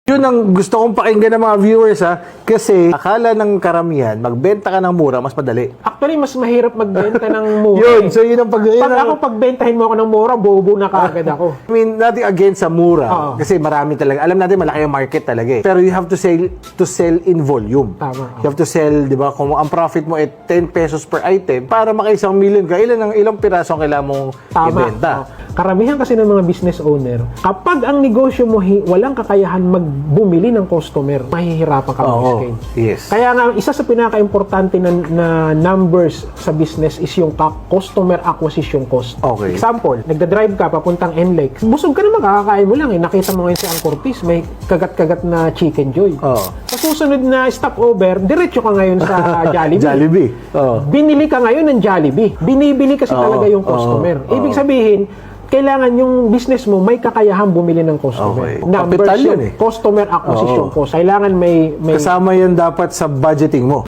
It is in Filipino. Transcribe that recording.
Yun ang gusto kong pakinggan ng mga viewers ha. Kasi akala ng karamihan, magbenta ka ng mura, mas madali. Actually, mas mahirap magbenta ng mura. Yun, so yun ang Pag ako pagbentahin mo ako ng mura, bobo na kaagad ako. I mean, nothing against sa mura. Kasi marami talaga. Alam natin, malaki yung market talaga eh. Pero you have to sell in volume. Tama. You have to sell, di ba, kung ang profit mo ay 10 pesos per item, para maka-1 million ka, ilang piraso ang kailangan mong ibenta. Karamihan kasi ng mga business owner, kapag ang negosyo mo walang kakayahan magbumili ng customer, mahihirapan ka mag-scale. Yes. Kaya nga, isa sa pinaka-importante na numbers sa business is yung customer acquisition cost. Okay. Example, nagda-drive ka papuntang NLEX, busog ka na makakakain mo lang eh. Nakita mo ngayon si Angkor Peace, may kagat-kagat na Chicken Joy. Sa susunod na stopover, diretso ka ngayon sa Jollibee. Jollibee. Binili ka ngayon ng Jollibee. Binibili kasi talaga yung customer. Ibig sabihin, kailangan yung business mo may kakayahan bumili ng customer. Okay. Numbers Kapital yun Customer acquisition cost. Kailangan may kasama yan dapat sa budgeting mo.